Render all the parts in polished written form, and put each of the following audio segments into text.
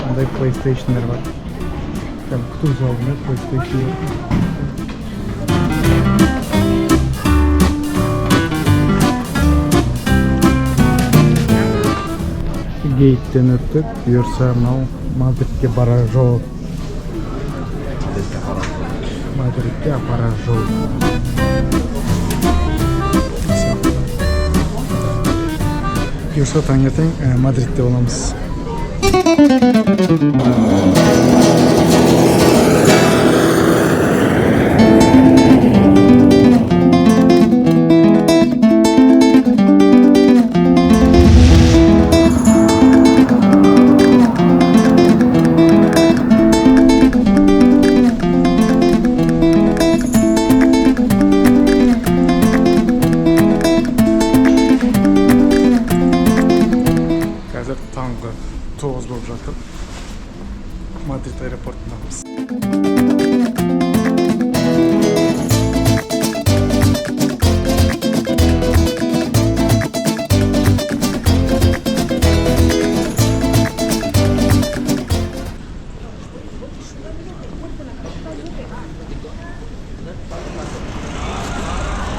андай PlayStation'lar var. Там kutu залында PlayStation var. Гейттен өттік, бұйырса мынау Мадридке барар жол. Мадридке апарар жол. Бұйырса таңертең Мадридте боламыз. Таңғы 9 болып жатыр. Мадрид аэропортындамыз.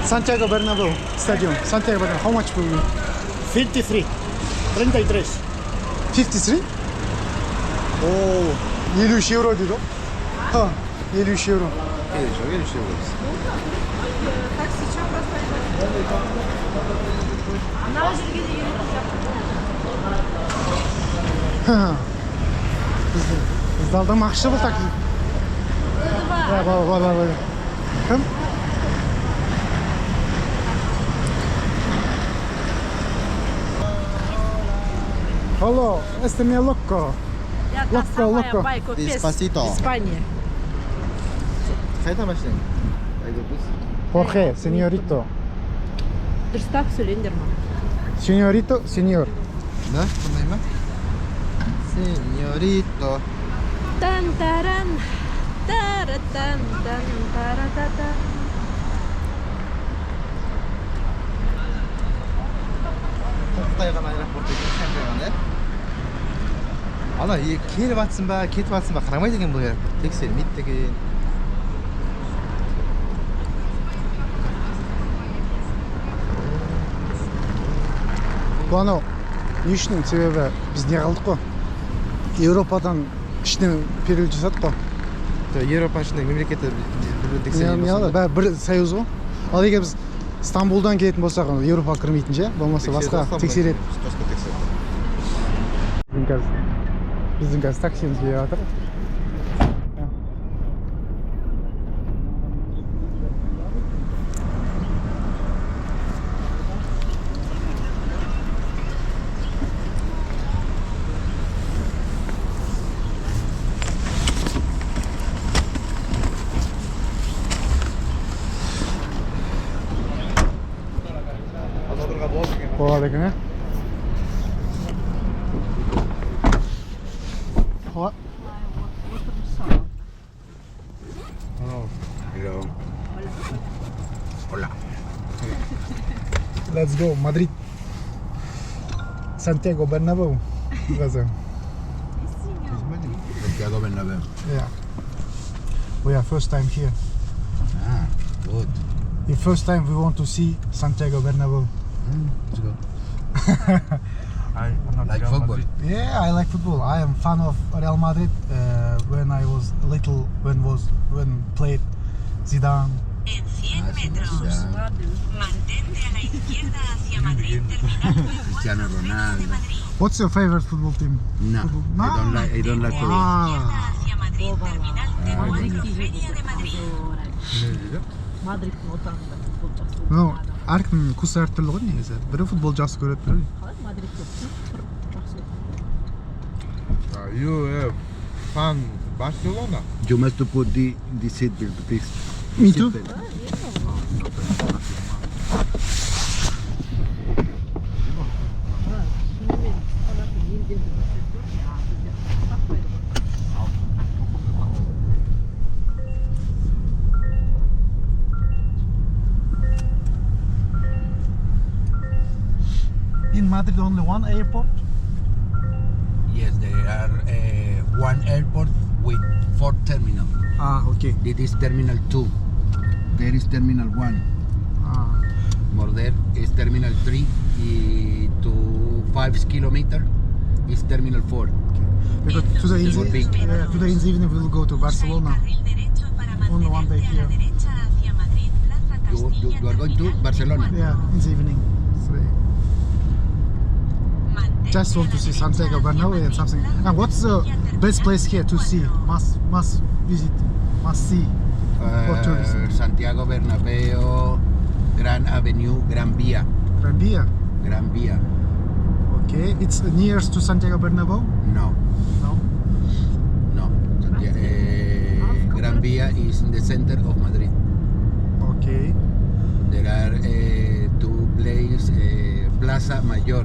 Santiago Bernabéu Stadium. Santiago Bernabéu. How much will you? 53. 33. 53? Oo, 53 euro dedi o. Ha, 53 euro. Bizde aldım akşam mı takayım? Ya baba. Hem? Hello, este mi loco. Loco. Despacito. España. Kayda başlayın. Jorge, señorito. Dırstap Sölenderman. Señorito, señor. Ne? Bundayım ben. Señorito. Tan taran. Taratan tan taratata. Қытайға аэропортқа келген ана келіп жатсың ба кетіп жатсың ба қарамайды екен бұл аэропорт тексермейді деген Bu anау не үшін себебі біз не қалдық қой Еуропадан ішінен перевод жасадық қой Еуропа ішіндегі мемлекетті тексермейді бәрі бір союз ғой ал егер біз Стамбулдан келетін болсақ Еуропаға кірмейтін ше болмаса басқа тексереді біздің қазір таксиміз келіп жатыр болады екен ә Hola. Let's go, Madrid. Santiago Bernabéu. Santiago Bernabéu. Yeah. We are first time here. Ah, good. The first time we want to see Santiago Bernabéu. Let's go. I'm not Like Real football. Madrid. Yeah, I like football. I am fan of Real Madrid. When I was little, when played Zidane. En 100 metros, mantente a la izquierda hacia Madrid, terminal Cristiano Ronaldo. What's your favorite football team? No, Football? I don't like football. Ah, hacia Madrid, terminal Feria de Madrid. Madrid'in otağında futbol no, әркімнің вкусы әртүрлі ғой негізі. Бірі футбол жақсы көреді, бірі. Madrid yok. You have fan Barcelona? You must put the seatbelt, please. Me too. In Madrid only one airport? Yes, there are Ah, okay. This is Terminal 2. There is Terminal 1. Ah, More there is Terminal 3. To 5 kilometers is Terminal 4. because today in It would be- today in the evening we will go to Barcelona. Carril derecho para On one day mantenerte a here. la derecha hacia Madrid, Plaza You are going to Castilla, Barcelona? Yeah, in the evening. Today. Just want to see Santiago Bernabeu and something. And what's the best place here to see? Must visit, must see. For tourism. Santiago Bernabéu, Gran Avenue, Gran Vía. Gran Vía. Gran Vía. Okay, it's nearest to Santiago Bernabeu. No, No. no. Gran Vía is in the center of Madrid. Okay. There are two places, Plaza Mayor.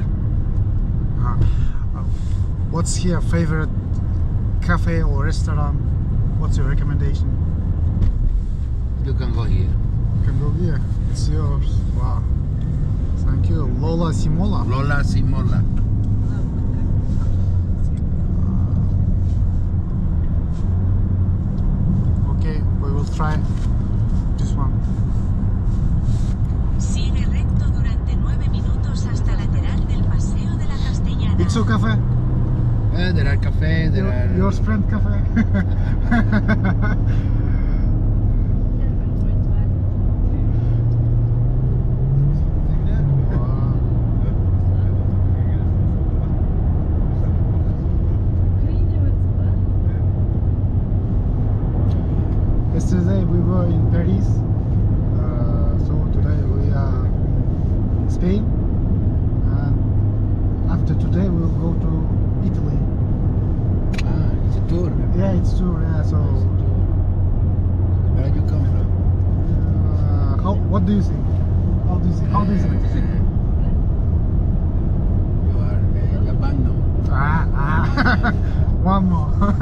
What's here favorite cafe or restaurant? What's your recommendation? You can go here. You can go here. It's yours. Wow. Thank you. Lola Simola. Lola Simola. Okay, we will try this one. Sigue recto durante 9 minutos hasta lateral del Paseo de la Castellana. Itsu Cafe. There are cafe, there are... Your friend cafe. Yesterday we were in Paris, so today we are in Spain, and after today we'll go to Italy. It's a tour. Yeah, it's tour. Yeah, so Where do you come from? how? What do you think? How do you think? How do you think? You are Japan, no? One more. No.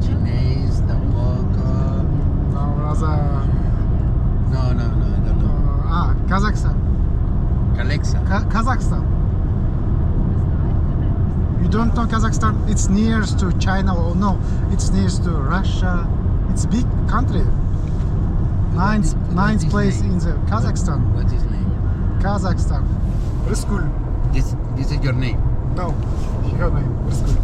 Chinese, tampoco. No, brother. No, I don't know. Kazakhstan. Alexa. Kazakhstan. You don't know Kazakhstan? It's nearest to China, or no? It's nearest to Russia. It's big country. Ninth What's his place name? in the Kazakhstan. What's his name? Kazakhstan. Rıskul. This is your name. No, her name. Rıskul.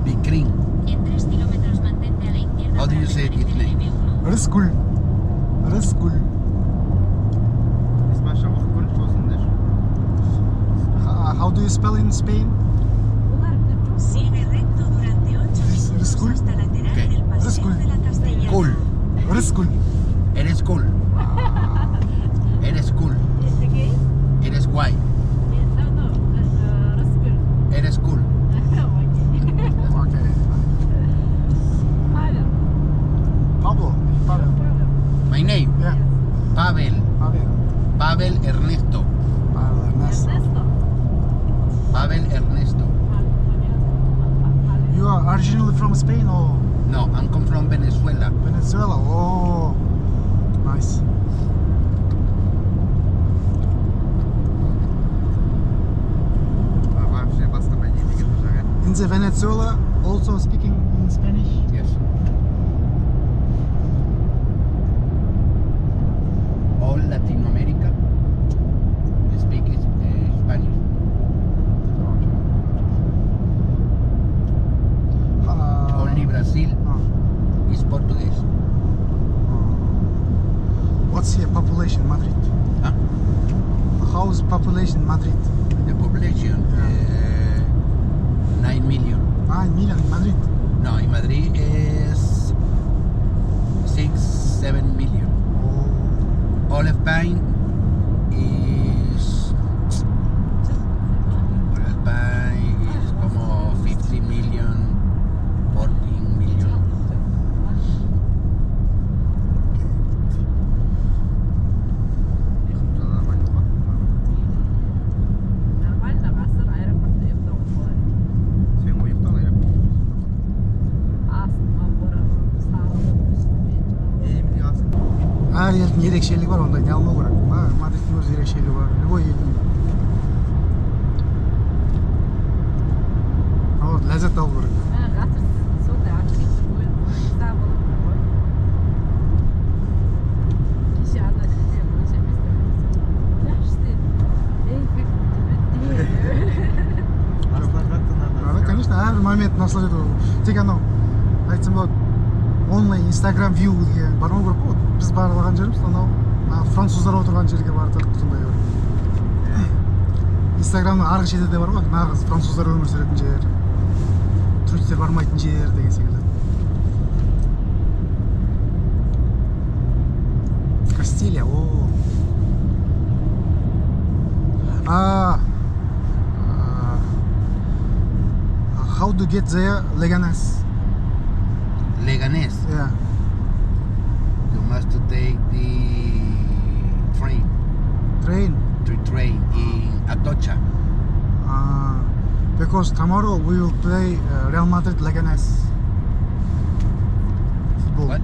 Bikrin. En 3 kilómetros mantente a la izquierda. How do you para say permanecer its name? en M1. Rıskul. Rıskul. İsmail Şam'ı konuşuyorsun der. How do you spell in Spain? Sigue recto durante 8 This minutos school? hasta lateral Okay. del Paseo School. de la Castellana. Cool. Rıskul. Eres cool. Eres cool. Eres guay. Eres cool. Okay. Pablo. Pavel. My name. Yeah. Pavel. Pavel. Pavel Ernesto. Pavel Ernesto. Pavel Ernesto. You are originally from Spain or No, I'm come from Venezuela. Venezuela? Oh, nice. Вообще бастырмай дейді екен бұл жағы. In the Venezuela, also speaking in Spanish. Yes. All Latinoamérica speak Spanish. Only Brazil is Portuguese. What's here population Madrid? Huh? How's population Madrid? The population 9 million. 9 million in Madrid. No, in Madrid is 6-7 million. Oh, All Spain is como 50 million, 14 million. Сен ұйықтан аэропорт. Еміне асың. әр елдің ерекшелігі бар, ондай не алмау керек. Мадридтің өз ерекшелігі бар. Любой елдің. ләззат алу керек. Қазір сондай отлично ойын ойнаса болады ғой. Кеше ана жерде онша емес. Yaxshi. Ey, Да, конечно, әрбір момент наслаждать ету. Тек анау айтсам болады онлайн инстаграм вью деген бармау керек қой. Біз барлаған жеріміз анау француздар отырған жерге бардық, сондай бір инстаграмның арғы шеті де бар ғой, нағыз француздар өмір сүретін жер, туристер бармайтын жер деген секілді. Кастилия, how to get there, Leganés? Leganés. Yeah. You must to take the train. Train. The train in Atocha. Because tomorrow we will play Real Madrid Leganés. Football. What?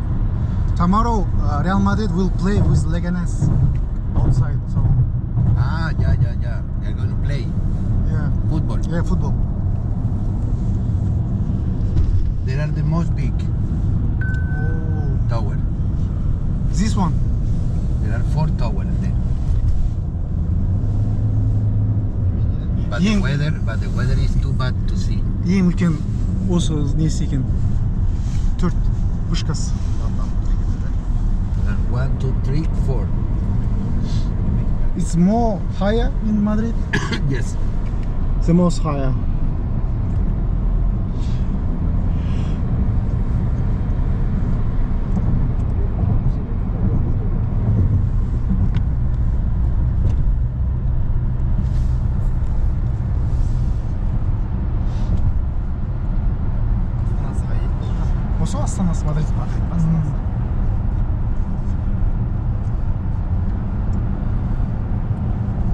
Tomorrow Real Madrid will play with Leganés outside. So Yeah. They're going to play yeah, football. yeah, football. They are the most big Oh, tower. this one. There are 4 towers there. But Yeah. the weather is too bad to see. Ең үлкен осы несі екен. 4 вышкасы. There are 1, 2, 3, 4. It's more higher in Madrid. Yes. The most higher. Осы астанасы Мадрид.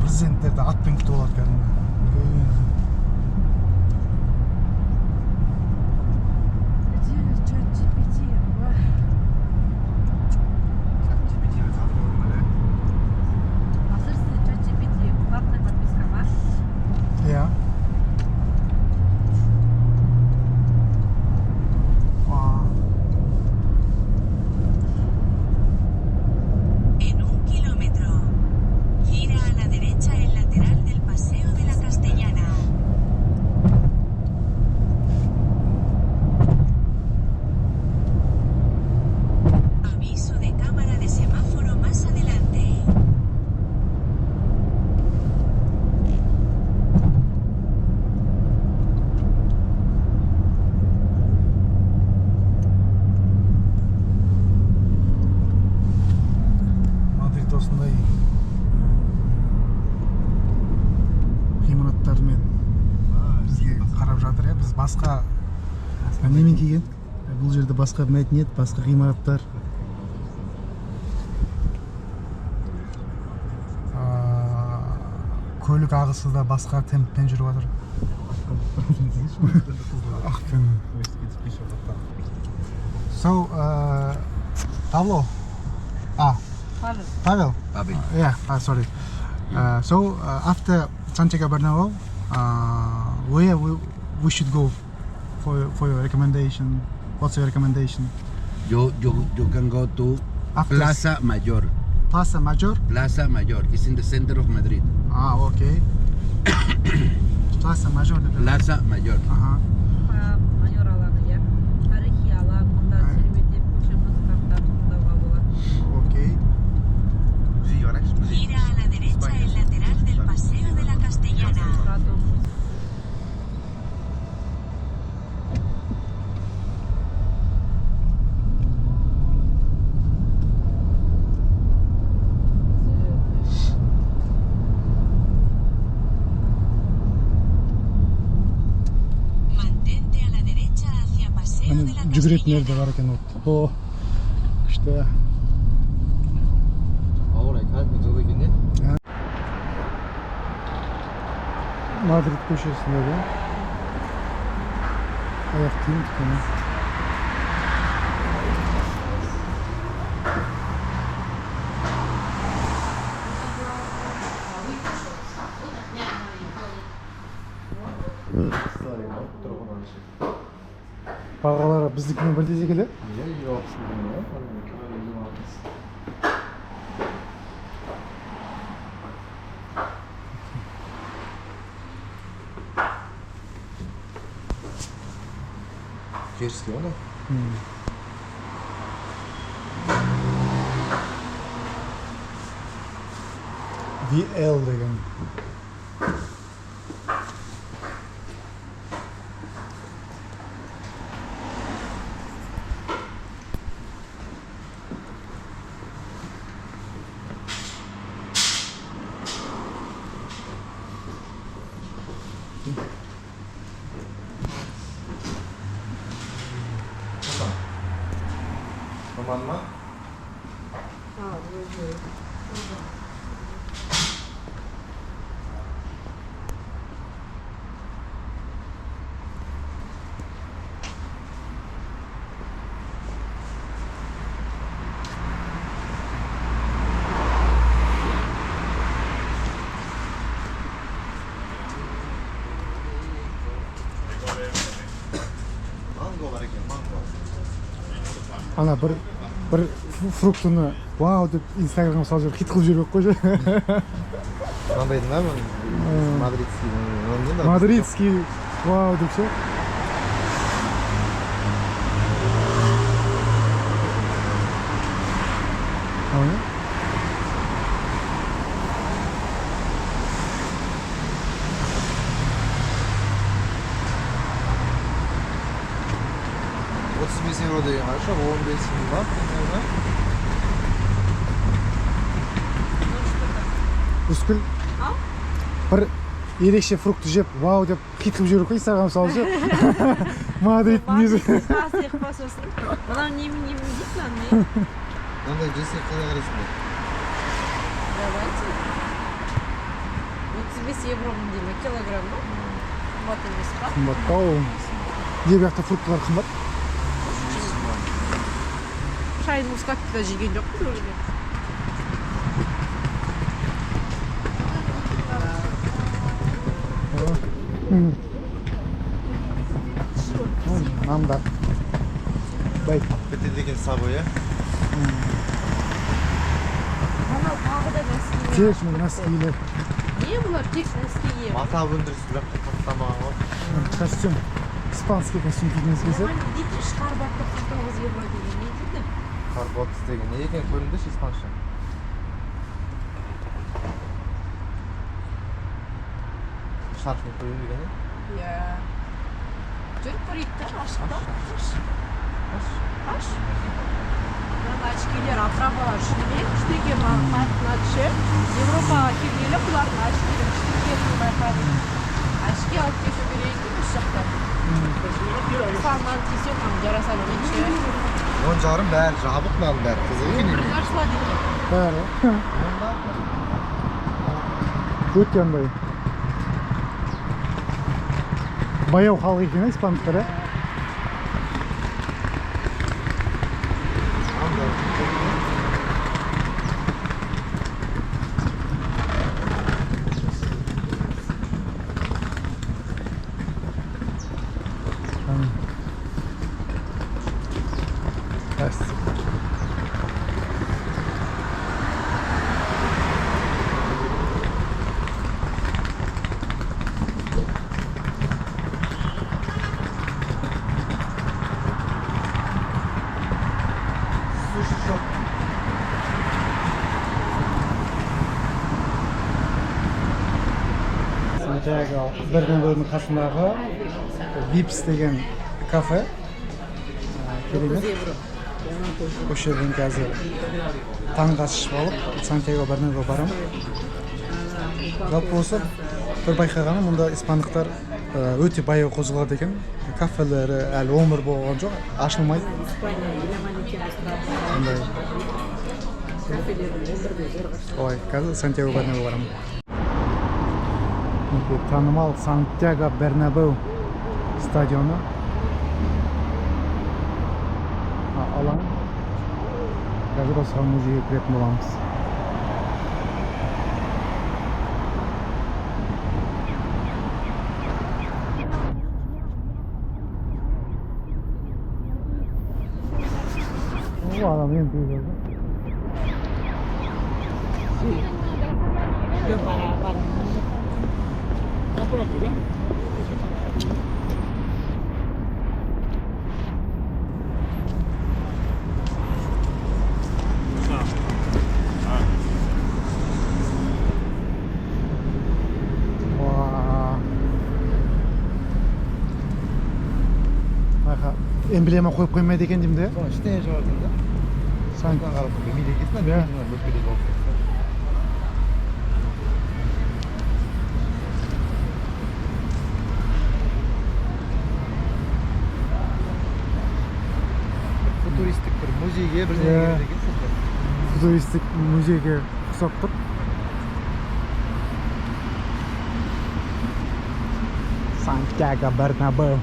Президенттерді атпен күтіп алады кәдімгі. Yeah. En 1 kilómetro, gira a la derecha el lateral del Paseo de la Castellana. Aviso de cámara de semáforo más adelante. Мадрид осындай ғимараттармен бізге қарап жатыр. Біз басқа немен келген. Бұл жерде басқа мәдениет, басқа ғимараттар. Көлік ағысы да басқа темппен жүріп жатыр. So, Pablo. Pavel. Pavel. Yeah, sorry. So after Santiago Bernabeu, where we should go for your recommendation? What's your recommendation? You can go to After Plaza Mayor. Plaza Mayor? Plaza Mayor. It's in the center of Madrid. Okay. Plaza Mayor. Plaza Mayor. Майор алаңы, иә. Тарихи алаң, мұнда серуендеп, көше музыканттарды тыңдауға болады. Okay. Gira a la derecha el lateral del Paseo de la Castellana. Mantente a la derecha hacia Paseo de la Жүгіретіндер де Castellana. бар екен. О, күшті. Мадрид көшесінде де аяқ киім дүкені. бағалары біздікімен бірдей секілді. Жерский оны. VL деген. Aman mı? Mango var ekan, mango. Ана бір фруктыны вау деп инстаграмға салып жіберіп хит қылып жіберіп қойшы. Қандай ма бұл? Мадридский. Мадридский вау деп ше. Ана? €35 деген қанша? 15 бат, наверное. Үскіл бір ерекше фрукты жеп вау деп хит қылып жіберіп қой инстаграмға салып ше. Мадрид мүйізі. Қасық басосын. Мынау немен дейсің аны? Қандай жесек қалай қарайсың? Давайте. 35 евро деймін, килограмм ба? Қымбат емес па? Қымбаттау. Не бұяқта фруктылар қымбат? Шай мускатты да жеген жоқпыз ол жерде. Нандар. Бай. Бітелген сабы, иә? Анау тағы да носкилер. Тек мұны носкилер. Не бұлар тек носкиге? Мата өндірісі бірақ қаттамаған ғой. Костюм. Испанский костюм кигіңіз келсе. Дейтін шқарбатты 49 евро деген не дейді? Карботс деген не екен көрінді ше испанша. Шарфын қойып жүрген, Иә. Жүріп көрейік та, ашық та. Аш. Мына очкилер, оправалар шынымен күшті екен маған қатына түсіп. Европаға келгелі бұлардың очкилер күшті екенін байқадым. Очки алып кету керек емес жақтан. Саннан кисем маған жараса бермейді. 10 жарым бәрі жабық мынаның бәрі қызық екен. Қарсылады екен. Бәрі. Өткен бай. Баяу халық екен, испандықтар, ә? Сантьяго Бернабеудің қасындағы Випс деген кафе. Керемет. Осы жерден қазір таңғы ас ішіп алып, Сантьяго Бернабеуға барамын. Жалпы осы бір байқағаным, мұнда испандықтар өте баяу қозғалады екен. Кафелері әлі өмір болған жоқ, ашылмайды. Ой, қазір Сантьяго Бернабеуға барамын. Танымал Сантьяго Бернабеу стадионы. Алаң. Қазір осыған музейге кіретін боламыз. адам енді үйде. Эмблема қойып қоймайды екен деймін де. соны іштен шығардым да. Саңтан қарап білмейді екенсің, Иә. өтпеде болып кетті. Футуристік бір музейге бір Иә. жерге керек екенсің. Футуристік музейге ұқсап тұр. Сантьяго Бернабеу.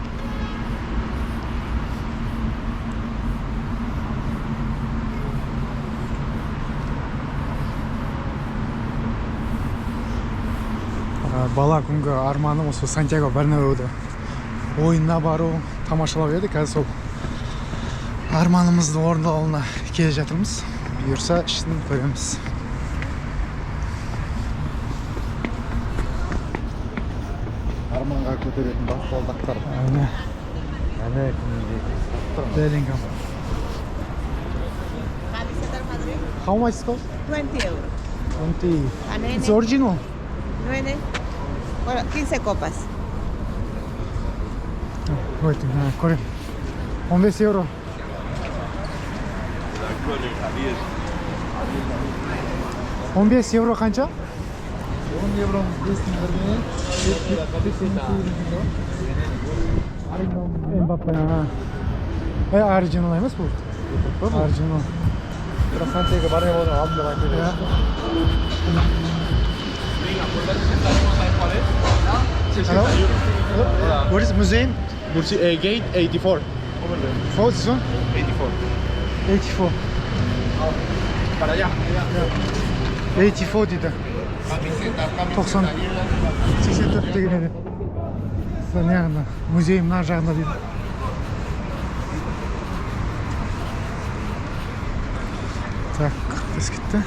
Бала күнгі арманым осы Сантьяго Бернабеуді ойынына бару, тамашалау еді. Қазір сол арманымыздың орындалуына келе жатырмыз. Бұйырса ішін көреміз. Арманға көтеретін баспалдақтар. Әне, Әне күнінде. Беллингем. Camiseta del Madrid, How much it cost? 20 euros. 20. A nene, It's original. 9. Bueno, 15 copas. Wait,これ15 euro. €15 қанша? 10 евромыз бесін бірден. Mbappe. Оригинал емес бұл. Оригинал. Бірақ Сантьяго Бернабеудің алдында айтып Ja. Hello? What is museum? Gate 84. For this one? 84. 84. Para allá. 84 дейді. 90. 84 деген еді. Не жағында? Музей мына жағында дейді. Так, тез кетті.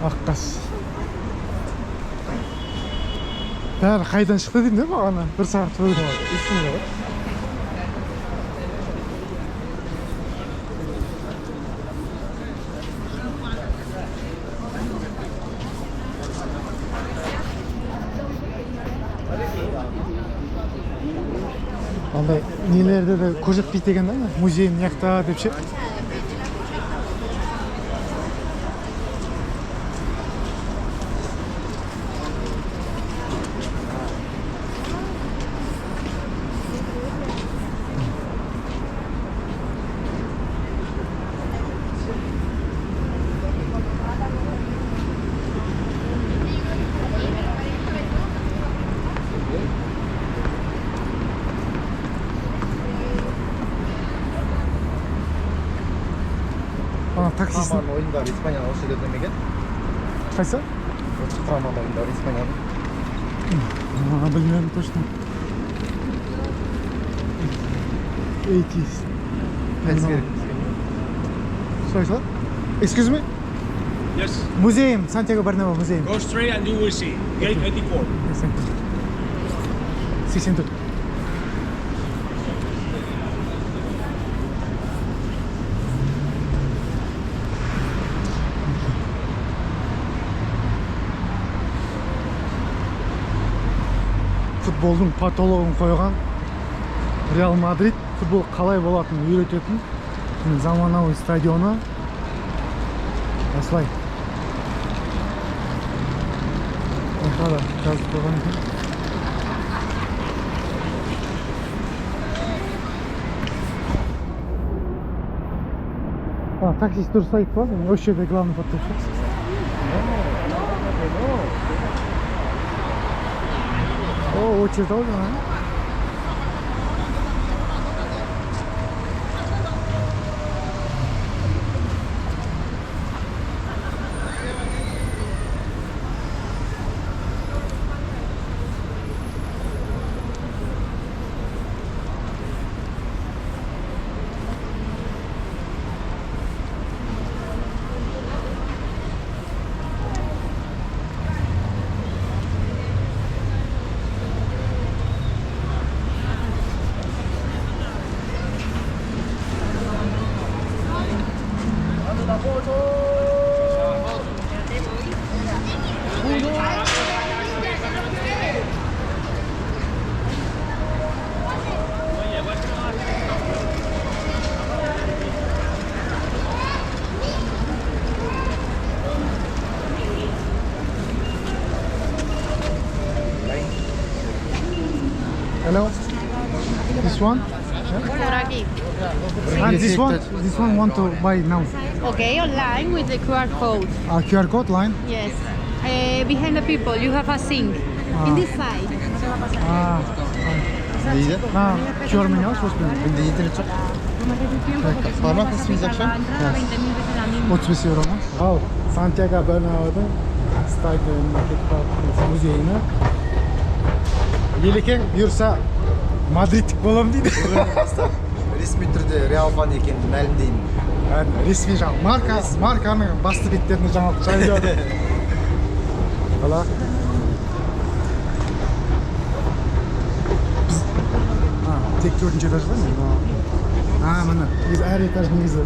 Аққас. Бәрі қайдан шықты деймін де бағана? Бір сағат болды. Есімде ғой. Андай нелерді де көрсетпейді деген да, музей мыняқта деп ше. Таксист. Құрама ойындары Испанияның осы жерде демеген. Қайсы? Құрама ойындары Испанияның. Білмедім точно. 80s. Қайсы керек? Sorry, excuse me? Yes, Museum, Santiago Bernabéu Museum. go straight and you will see. Gate 84. 84. Футболдың патологын қойған Реал Мадрид футбол қалай болатынын үйрететін заманауи стадионы. Осылай. Ортада жазып қойған екен. Таксист дұрыс айтты ма? Осы жерде главный подтопщик. О, очередь алды ма? Hello. This one? Por aquí. And this one want to buy now. Okay, online with the QR code. QR code line. Yes. Behind the people, you have a sink. In this side. Neydi? QR меню сосын. Bunda internet жоқ. Парmak isminiz akşam? 35 euro ма? Ал Сантьяго Бернабеудің стадион музейіне. Елекең бұйырса Мадридтік болам дейді. Ресми түрде Реал фан екенін мәлімдеймін. Ресми жаңа марканың басты беттеріне жаңалық жайлады. Ала. Тек 4-ші этажда мен. Міне. Біз әр этаж негізі.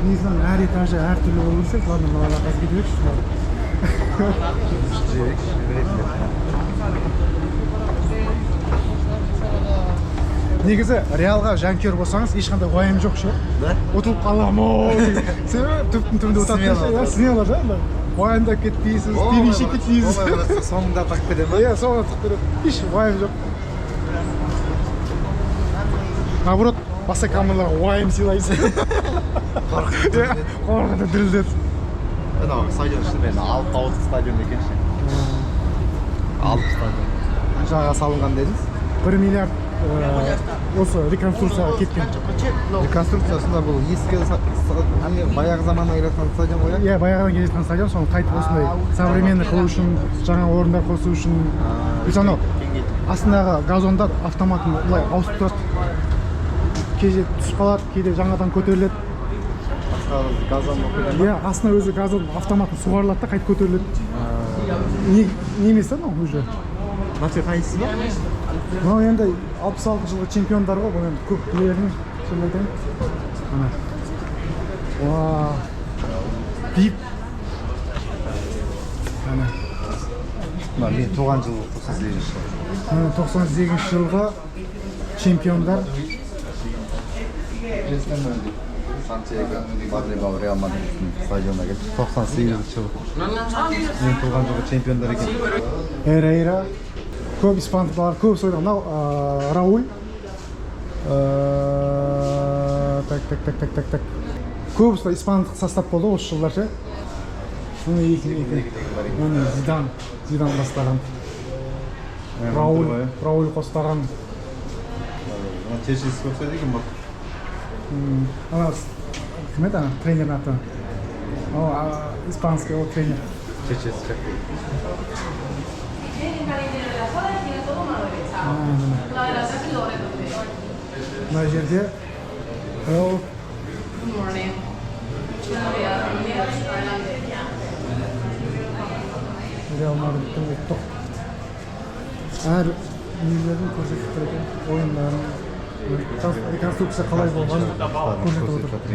Негізінен әр этажы әр түрлі болу керек. Ладно, мына қазір кетейікші. Негізі Реалға жанкүйер болсаңыз ешқандай уайым жоқ ше. Ұтылып қаламын. Себебі түптің түбінде ұтады. Смело да? Уайымдап кетпейсіз, телешек кетпейсіз. Соңында тақып кетеді ма? Иә, соңында тақып кетеді. Еш уайым жоқ. Наоборот, басқа камераларға уайым сыйлайсыз. Қорқыты дірілдеді. Анау стадион шынымен алып қауытық стадион екен ше. Алып стадион. Жаға салынған дедіңіз? 1 миллиард осы реконструкцияға кеткен. Реконструкциясында бұл ескі баяғы заманнан келетін стадион ғой? Иә, баяғыдан келетін стадион, соны қайтып осындай современный қылу үшін, жаңа орындар қосу үшін. Біз анау астындағы газондар автоматын былай ауысып тұрады. Кейде түсіп қалады, кейде жаңадан көтеріледі. Газон көтеріледі? Иә, астына өзі газон автоматын суғарылады да қайтып көтеріледі. Не емес та мынау уже. Мынау қайсысы ба? Мынау енді 66 жылғы чемпиондар ғой, бұл енді көп білердің шын айтайын. Вау. Биіп. Мен туған жылы 98 жылы. 98 жылғы чемпиондар. Сантьяго Бернабеу Реал Мадридтің стадионына келді. 98 жылы. Мен туған жылғы чемпиондар екен. Эрейра. Көп испандықтар, көп сойдан. Мынау Рауль. Так. Көп испандық состав болды осы жылдар ше. Мұны екі. Зидан бастаған. Рауль қостаған. Чешесі көпсе деген бұл. Ана кім еді ана тренердің аты? Испанский ол тренер. Чешесі шақты. Мына жерде Hello. Реал Мадридтің ұлттық әр нелерін көрсетіп тұр екен, ойындарын, реконструкция қалай болғанын көрсетіп отыр.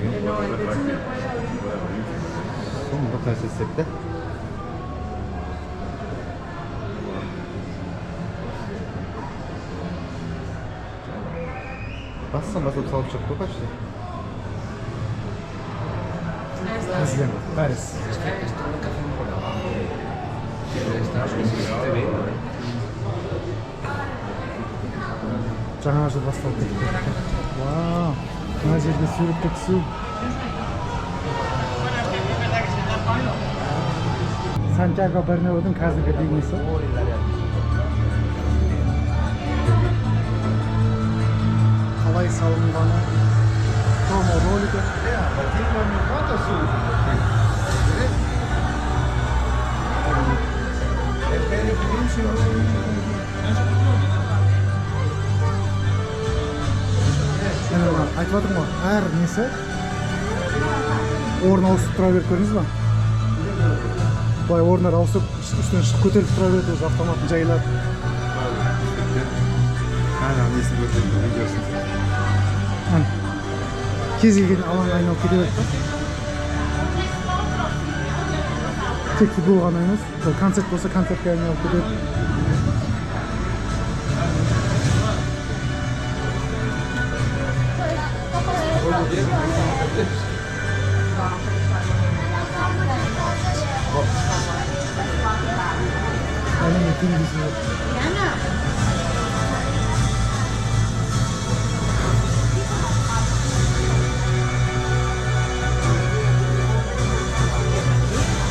Соны көрсетсек те. Бассам басып салып шықты қашты? Бізден, Парис. Жаңа жыл басталып кетті. Вау, мына жерде суретке түсу. Сантьяго Бернабеудің қазіргі бейнесі. Қалай салынғаны, промо роликі. Айтып жатырмын ғой, әр несі орын ауысып тұра беріп көрдіңіз ба? Былай орындар ауысып, үстінен шығып көтеріліп тұра береді, өзі автоматын жайылады. Несін көрсетті, видеосын. Кез келген алаң айналып кете береді. Тек футбол ғана емес, концерт болса концертке айналып кетеді. теңдесі жоқ.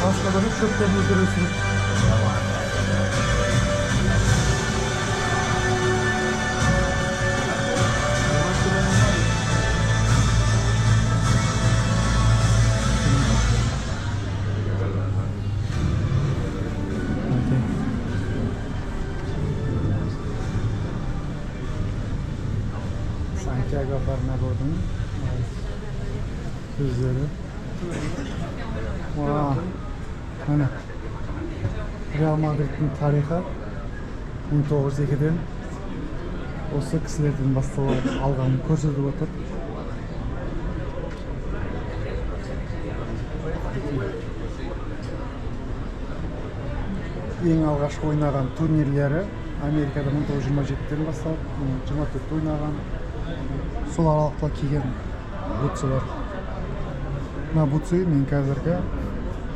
Астанада шөптерін өздері өсіріп. Santiago Bernabéu'nun sözleri. Vaa, mana Real Madrid'in tarixi 1902'den осы кісілерден басталып алғанын көрсетіп отыр. Ең алғашқы ойнаған турнирлері Америкада 1927-ден бастап 24 ойнаған. Сол аралықта киген бутсы бар. Мына бутсы мен қазіргі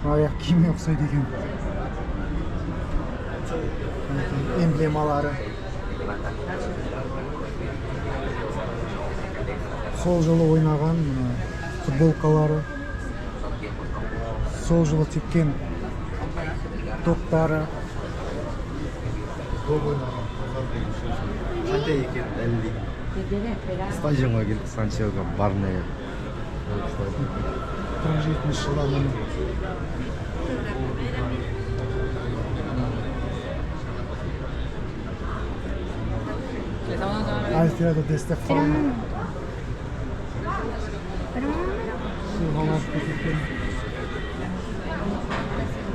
аяқ киімге ұқсайды екен. Эмблемалары. Сол жылы ойнаған футболкалары. Сол жылы тепкен топтары. қанша екен әлі стадионға келдік Сантьяго Барнея 17 жылы Alfredo de Stefano.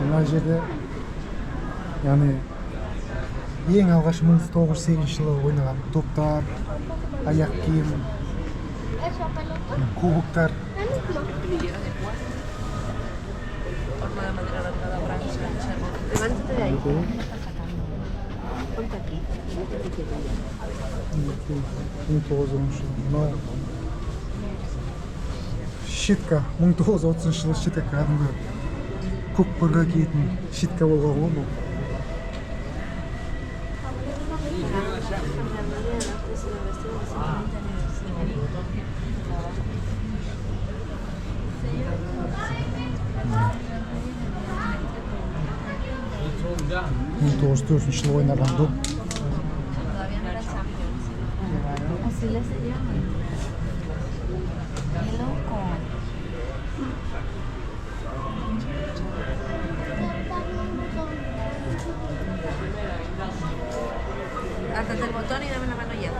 Мына жерде яғни ең алғаш 1908 жылы ойнаған топтар, аяқ киім, кубоктар. Forma de madera alargada blanca. Levántate de ahí. Ponte aquí. 1910 жылы. Мынау щитка 1930 жылы щитка кәдімгі көкпарға киетін щитка болған ғой бұл. жылы ойнаған доп. Así le se llama. Qué loco. Átate el botón y dame la mano ya.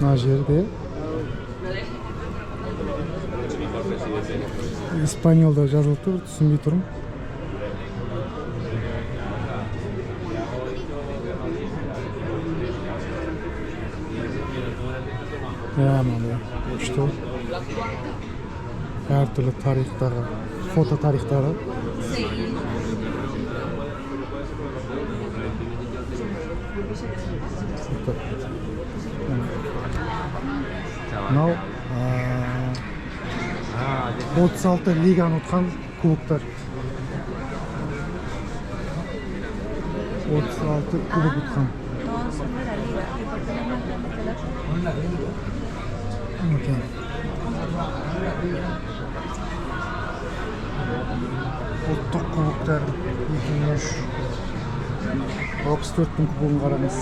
Мына жерде испаньолда жазылып тұр, түсінбей тұрмын. Мынандай күшті. Әртүрлі тарихтағы, фото тарихтағы. Мынау 36 лиганы ұтқан кубоктар. 36 кубок ұтқан. Ұлттық кубоктар 2003 64 кубогын қараңыз.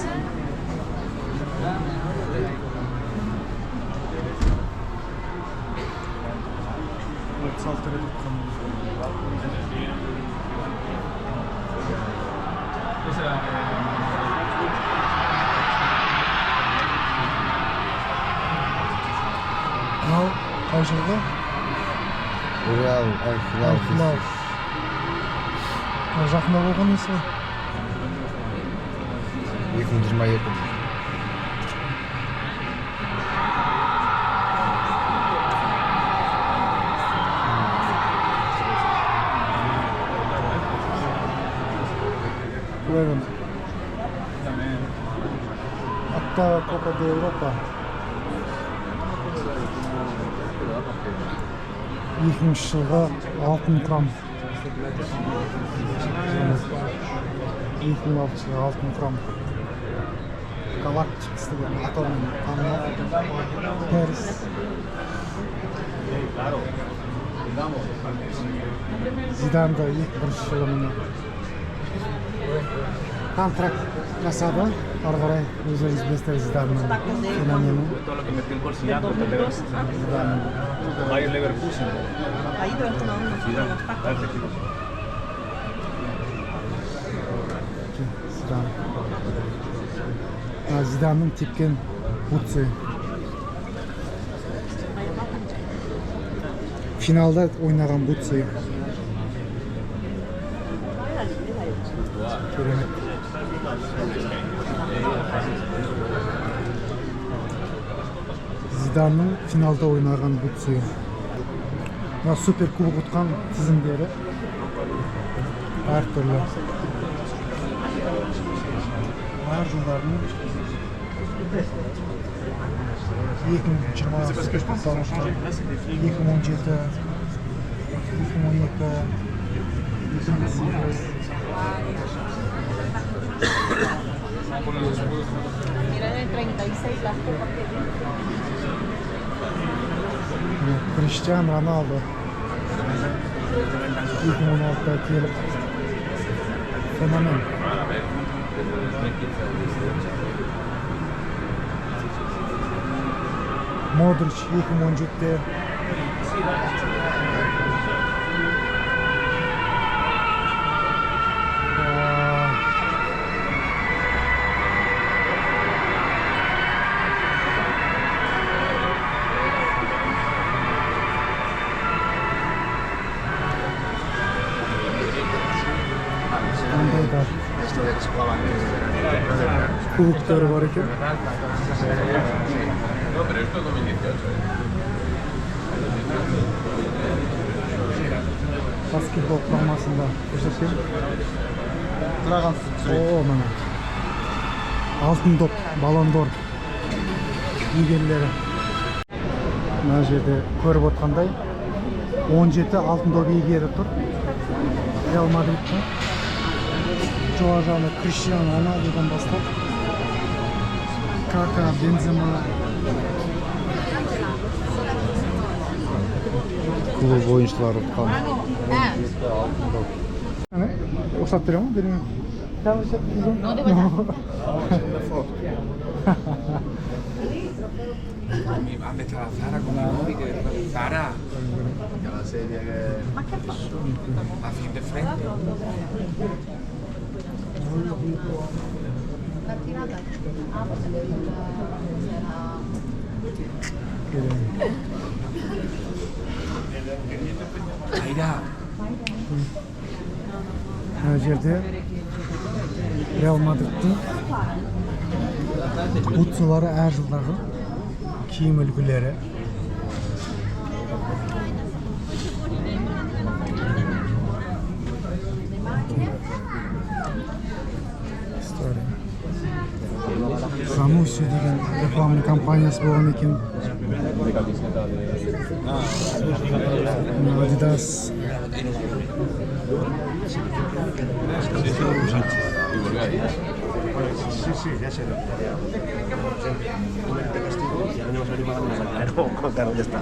Мынау қай жылғы? Реал Ал-Хилал. Жақында болған несі? 2022. Eleven. Hatta Copa de Europa. 2000 жылға алтын құрам. 2006 жылға алтын құрам. Галактикс деген атаумен танымал. Пэрис. Зиданды 2001 жылы міне контракт жасады. Ары қарай өздеріңіз білесіздер Зиданның феноменін. Bayer Leverkusen. Зидан. Зиданның тепкен бутсы. Финалда ойнаған бутсы. Керемет. Зиданның финалда ойнаған бутсы. Супер кубок ұтқан тізімдері әртүрлі. Әр жылдардың 2020, 2017, 2012, 2018. Mira de 36 las copas que tiene. Криштиан Роналдо 2016'da kelib fenomen. Modric 2017'de da kubokları var ekan. Basketbol formasında ko'rsatgan. Oo, mana. Алтын доп, Ballon d'Or иегерлері. Мына жерде көріп отқандай 17 алтын доп иегері тұр. Реал Мадридтің жоғары жағында Криштиану Роналдудан бастап Кака, Бензема, клуб ойыншылары ұтқан. Рұқсат бере ма? Бере ме? Mi va a meter a Zara con la móvil que Zara. A fin de frente. Ayda. Her yerde Real Madrid'in butsuları әр жылдағы киім үлгілері. Зануси деген рекламный компаниясы болған екен. Adidas. Sí, ya sé. Claro, ya está.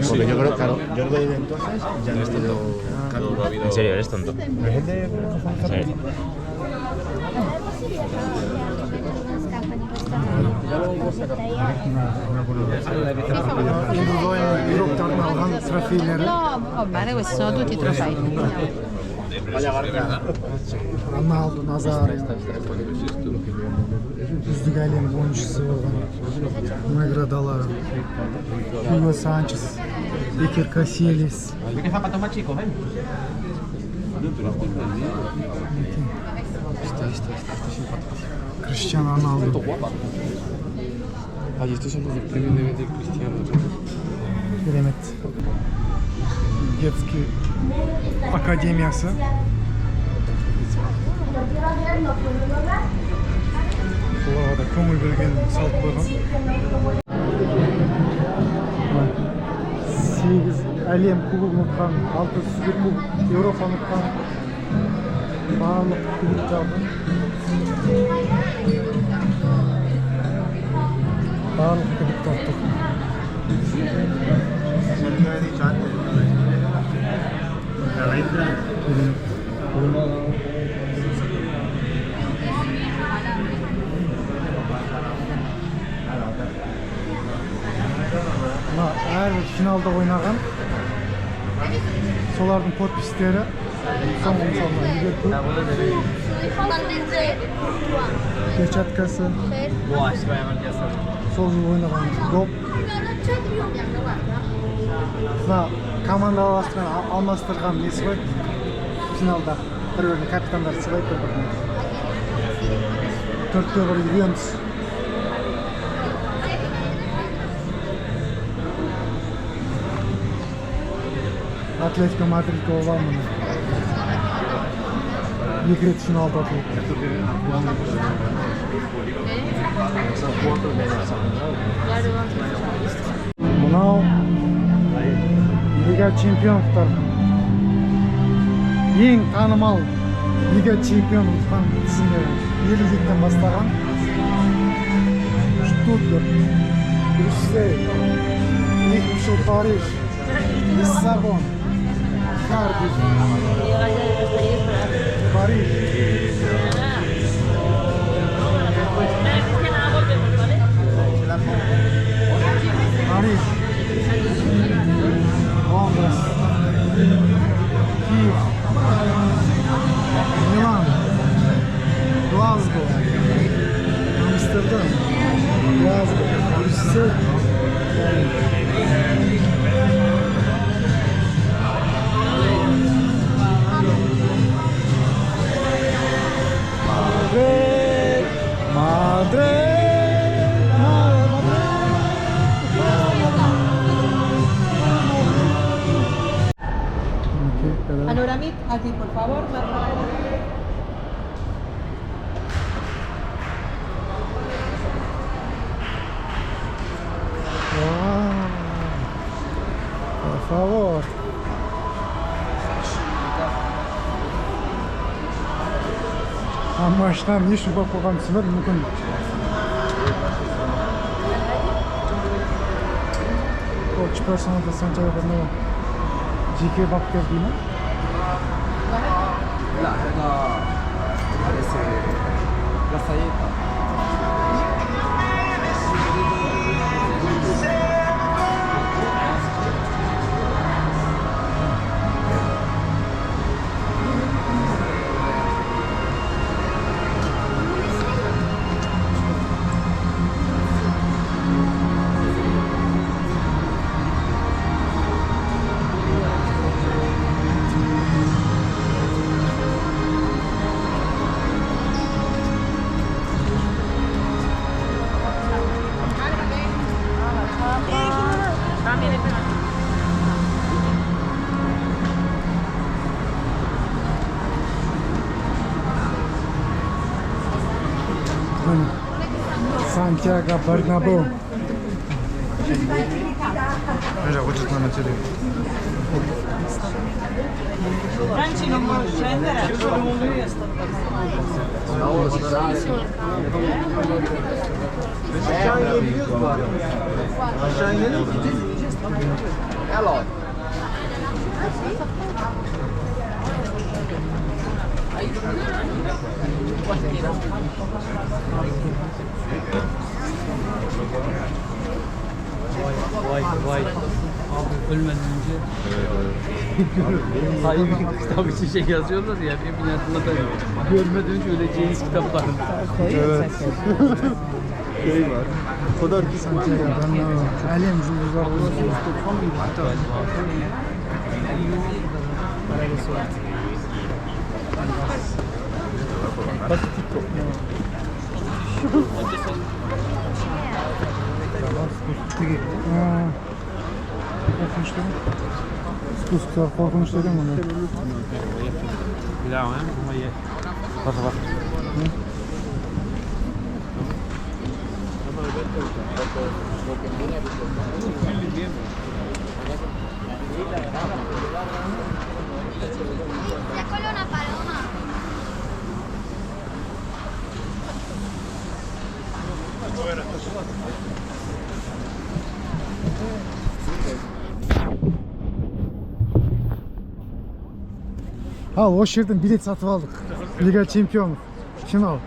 Porque yo creo, claro, yo creo que desde entonces ya no estoy ¿En serio eres tonto? Sí. Europe'dan alған трофейлері. No, vale, questi sono tutti trofei. Ronaldo, Nazario. Үздік әлем ойыншысы болған. Наградалары. Hugo Sánchez, Iker Casillas. Криштиану Роналду. Estos son los premios de Cristiano. Керемет. Детский академиясы. Соларға да көңіл бөлген салып қойған. 8 әлем кубогын ұтқан, 6 суперкубок, Еуропаны ұтқан, барлық кубок алды. Bарлық кубокты ұттық. Әрбір финалда ойнаған солардың подпистері соңғы мысалына Ливерпуль перчаткасы сол жылы ойнаған доп команда алмастырған несі ғой финалда бір-біріне капитандар сыйлайды бір-біріне 4-1 Ювентус. Атлетико Мадрид'de olan bunu. Ligret finalda atıyor. Мынау Лига чемпиондықтар. Ең танымал Лига чемпион ұтқан тізімдері 50-ден бастаған. Штутгарт, Брюссель, Екінші Париж, Лиссабон, Кардиф, Париж. Париж, Лондон, Киев, Милан, Глазго, Амстердам, Глазго, Брюссель. Panoramit, aquí por favor. Por favor. Maçtan еш ұпап қойған түсінер мүмкін. Coach personal de Santiago Bernabéu. жеке бапкер дей ма? لا هذا parece la sayeta. Santiago Bernabéu. Mira, хочет на материал. Aşağı inebiliyoruz bu arada. Aşağı inelim mi? Hello. Vay. Abi ölmeden önce sahibi kitap için şey yazıyorlar ya, emin hatırladım. Görmeden önce öleceğiniz kitaplar. Evet. Şey var. O kadar ki Santiago Bernabéu. Alem yıldızları olsun. Korkunç dedim onu. Cuidado, como карта бар. Ал, осы жерден билет сатып алдық. Лига чемпионов. Финал.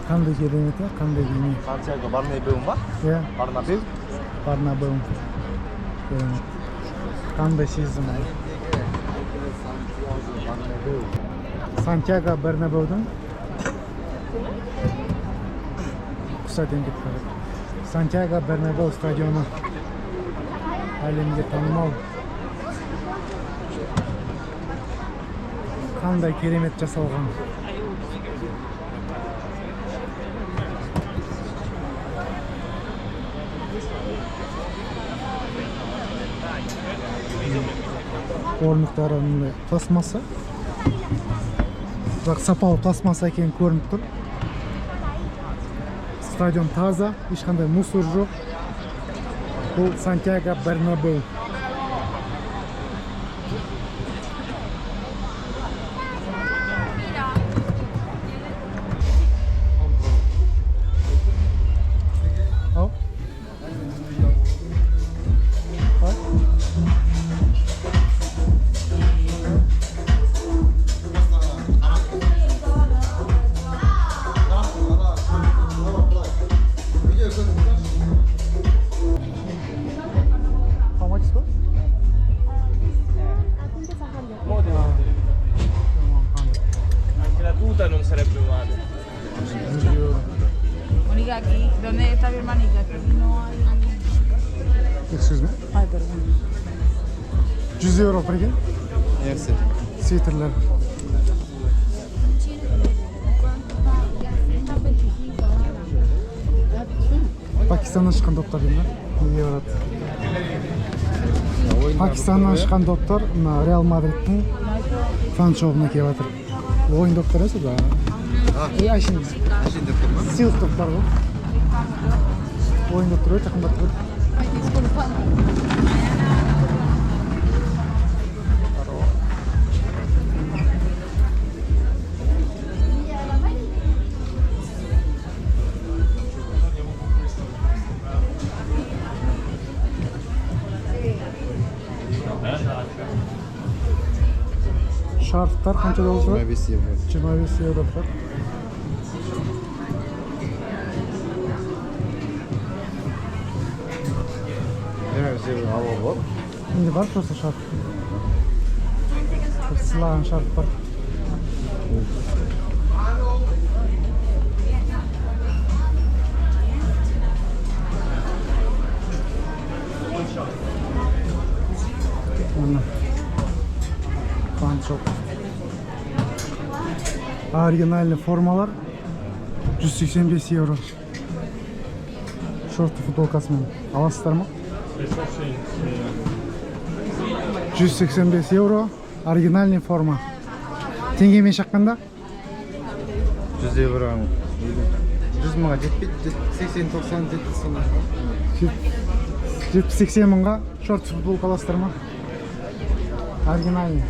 Қандай керемет, қандай бейне. Сантьяго Барнабеу ма? Иә. Барнабеу? Барнабеу. Керемет. Қандай сезім. Сантьяго Бернабеудің құсатен кетіп қалады. Сантьяго Бернабеу стадионы. Әлемге танымал. Қандай керемет жасалған. Орындықтары пластмасса. Бірақ сапалы пластмасса екені көрініп тұр. Стадион таза, ешқандай мусор жоқ. Бұл Сантьяго Бернабеу. Non sarebbe male. Monica, aquí, ¿dónde está mi hermanita? Aquí no hay. Excuse me. Ay, perdón. 100 euro бірге. Merci. Свитерлер. Пакистаннан шыққан доптар деймін. Неге барады? Пакистаннан шыққан доптар Реал Мадридтің фан-шоуына келіп жатыр. Ойын доптар есі да. Ашин доптар ма? Силс доптар ғой. Ойын доптар өте қымбат ғой. Şartlar қанша доллар? 25 евро. 25 евро бар. Енді бар просто шарт. Сылаған шарт бар. Фан-шоп. Оригинальный формалар 185 евро. Шорты футболкасымен аласыздар ма? 185 евро. Оригинальный форма. Теңгемен шаққанда? 100 евро. 100 мыңға жетпейді. 80-90 70-80 мыңға шорт футболка аласыздар ма? Оригинальный.